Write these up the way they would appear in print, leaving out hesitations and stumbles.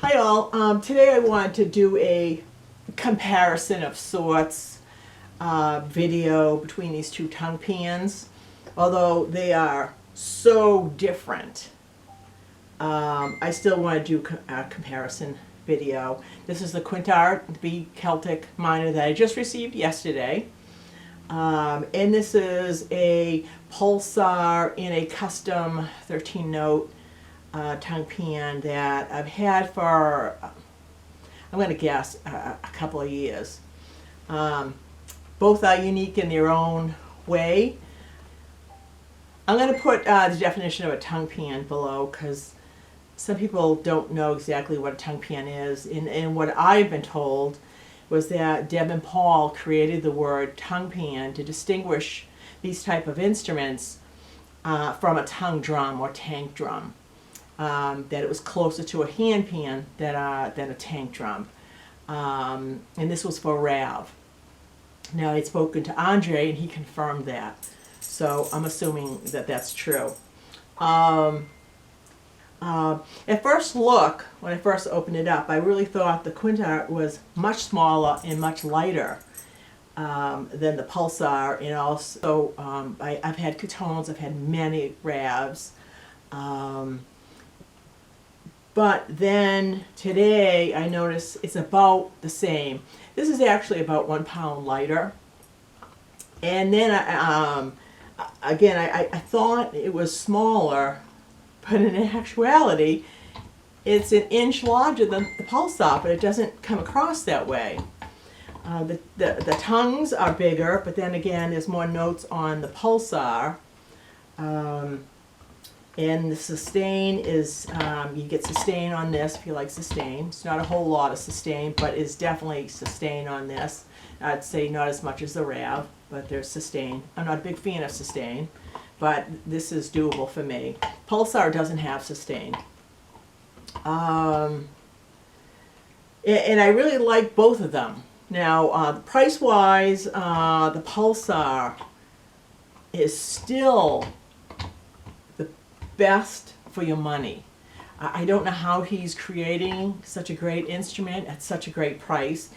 Hi all. Today I wanted to do a comparison of sorts video between these two tongue pans. Although they are so different, I still want to do a comparison video. This is the Quint Art, the B Celtic minor that I just received yesterday. And this is a Pulsar in a custom 13-note tongue pan that I've had for, I'm going to guess, a couple of years. Both are unique in their own way. I'm going to put the definition of a tongue pan below because some people don't know exactly what a tongue pan is. And what I've been told was that Deb and Paul created the word tongue pan to distinguish these type of instruments from a tongue drum or tank drum. That it was closer to a hand pan than a tank drum. And this was for Rav. Now I'd spoken to Andre and he confirmed that. So I'm assuming that that's true. At first look, when I first opened it up, I really thought the Quint Art was much smaller and much lighter than the Pulsar. And also, I've had Cotones, I've had many Ravs. But then today I noticed it's about the same. This is actually about 1 pound lighter. And then I thought it was smaller, but in actuality it's an inch larger than the Pulsar, but it doesn't come across that way. The tongues are bigger, but then again there's more notes on the Pulsar. And the sustain is, you get sustain on this if you like sustain. It's not a whole lot of sustain, but it's definitely sustain on this. I'd say not as much as the Rav, but there's sustain. I'm not a big fan of sustain, but this is doable for me. Pulsar doesn't have sustain. And I really like both of them. Now, price-wise, the Pulsar is still the best for your money. I don't know how he's creating such a great instrument at such a great price,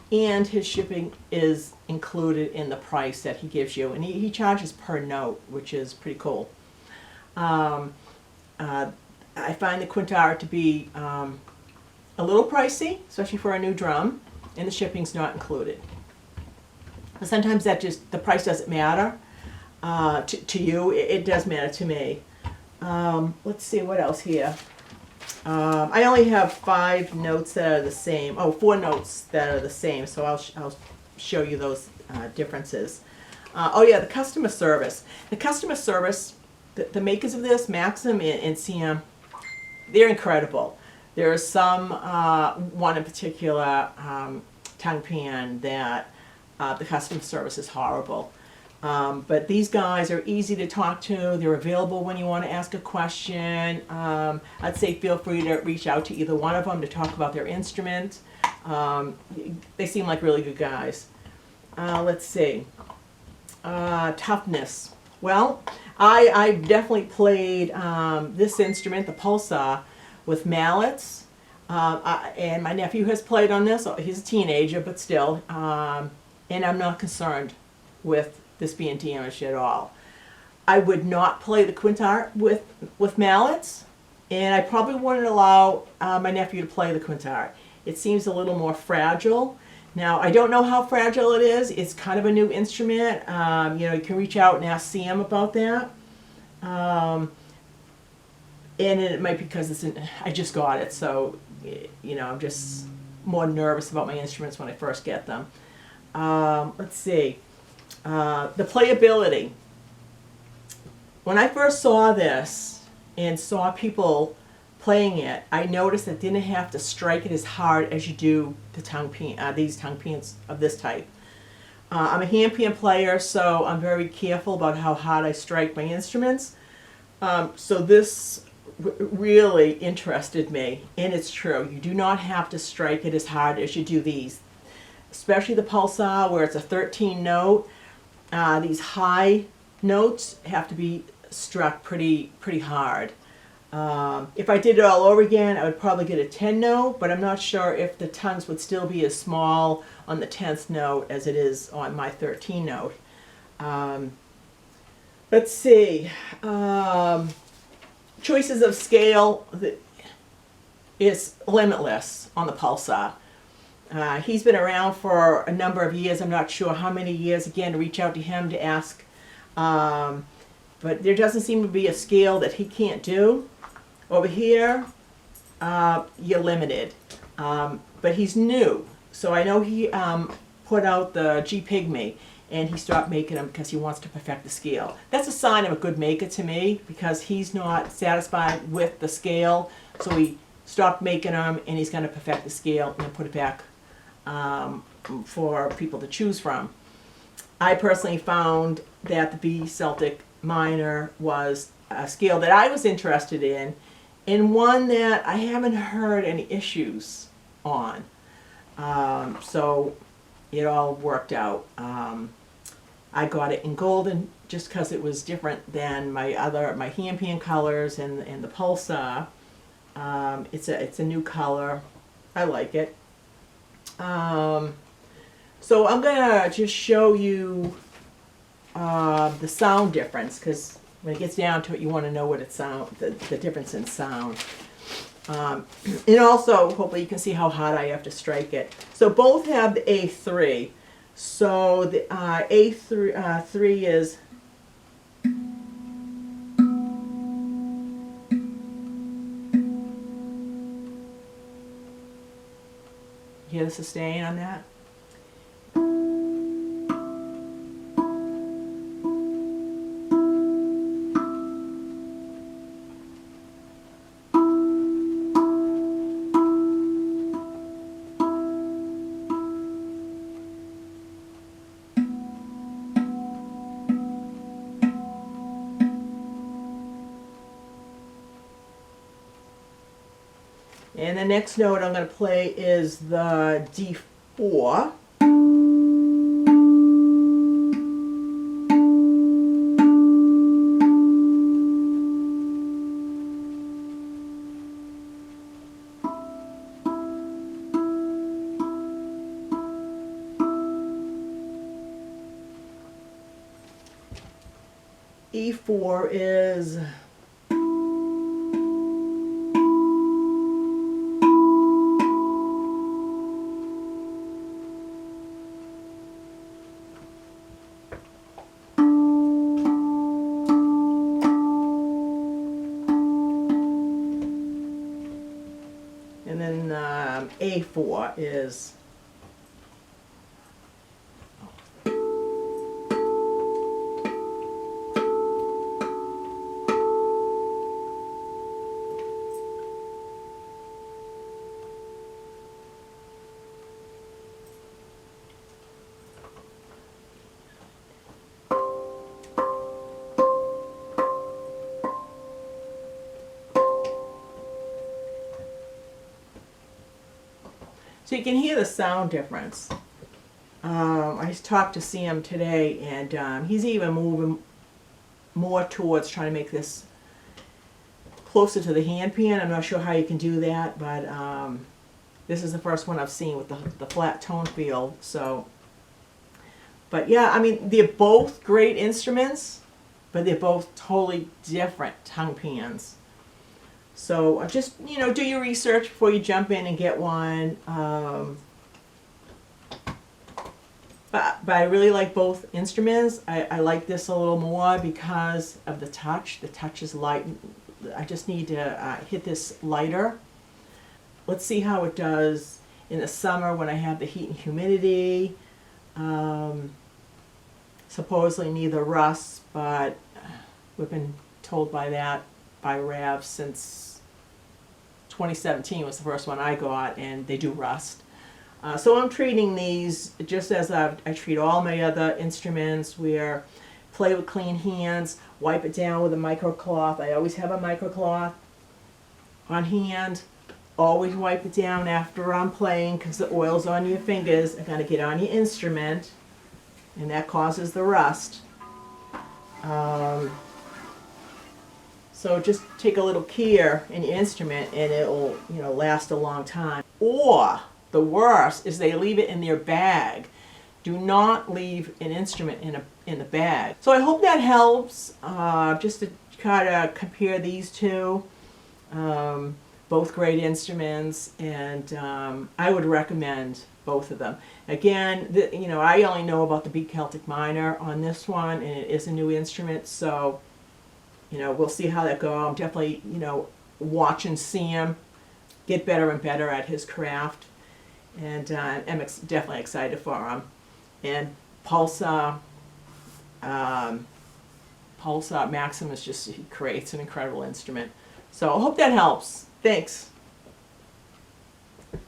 and his shipping is included in the price that he gives you, and he charges per note, which is pretty cool. I find the Quint Art to be a little pricey, especially for a new drum, and the shipping's not included. But sometimes that just, the price doesn't matter to you. It does matter to me. Let's see what else here. I only have 5 notes that are the same. Oh, 4 notes that are the same. So I'll show you those differences. Oh yeah, the customer service. The customer service, the makers of this, Maxim and CM, they're incredible. There are some, one in particular, tongue pan that the customer service is horrible. But these guys are easy to talk to. They're available when you want to ask a question. I'd say feel free to reach out to either one of them to talk about their instrument. They seem like really good guys. Let's see. Toughness. Well, I've definitely played this instrument, the Pulsar, with mallets. And my nephew has played on this. He's a teenager, but still. And I'm not concerned with this being damaged at all. I would not play the Quint Art with mallets, and I probably wouldn't allow my nephew to play the Quint Art. It seems a little more fragile. Now, I don't know how fragile it is. It's kind of a new instrument. You know, you can reach out and ask Sam about that. And it might be because I just got it, so you know, I'm just more nervous about my instruments when I first get them. Let's see. The playability. When I first saw this and saw people playing it, I noticed that I didn't have to strike it as hard as you do the tongue pan, these tongue pans of this type. I'm a hand pan player, so I'm very careful about how hard I strike my instruments. So this really interested me, and it's true. You do not have to strike it as hard as you do these, especially the Pulsar where it's a 13 note. These high notes have to be struck pretty hard. If I did it all over again, I would probably get a 10 note, but I'm not sure if the tongues would still be as small on the 10th note as it is on my 13 note. Let's see. Choices of scale is limitless on the Pulsar. He's been around for a number of years. I'm not sure how many years, again, to reach out to him to ask. But there doesn't seem to be a scale that he can't do. Over here, you're limited. But he's new. So I know he put out the G Pygmy, and he stopped making them because he wants to perfect the scale. That's a sign of a good maker to me, because he's not satisfied with the scale. So he stopped making them, and he's going to perfect the scale and then put it back for people to choose from. I personally found that the B Celtic Minor was a scale that I was interested in, and one that I haven't heard any issues on. So it all worked out. I got it in golden just because it was different than my handpan colors and the Pulsar. It's a new color. I like it. So I'm gonna just show you the sound difference, because when it gets down to it, you want to know what it the difference in sound. And also, hopefully you can see how hard I have to strike it. So both have the A3. So the A3 3 is hear the sustain on that? And the next note I'm going to play is the D4. E4 is and then A4 is so you can hear the sound difference. I talked to Sam today, and he's even moving more towards trying to make this closer to the handpan. I'm not sure how you can do that, but this is the first one I've seen with the flat tone field. So, but yeah, I mean, they're both great instruments, but they're both totally different tongue pans. So just, you know, do your research before you jump in and get one. But I really like both instruments. I like this a little more because of the touch. The touch is light. I just need to hit this lighter. Let's see how it does in the summer when I have the heat and humidity. Supposedly neither rust, but we've been told by Rav since 2017 was the first one I got, and they do rust. So I'm treating these just as I treat all my other instruments, where play with clean hands, wipe it down with a microcloth. I always have a microcloth on hand. Always wipe it down after I'm playing, because the oils on your fingers are going to get on your instrument, and that causes the rust. So just take a little care in your instrument and it'll, last a long time. Or the worst is they leave it in their bag. Do not leave an instrument in the bag. So I hope that helps, just to kind of compare these two. Both great instruments, and I would recommend both of them. Again, I only know about the B Celtic Minor on this one, and it is a new instrument, so we'll see how that goes. I'm definitely watch and see him get better and better at his craft, and I'm definitely excited for him. And Pulsar Maximus he creates an incredible instrument. So I hope that helps. Thanks.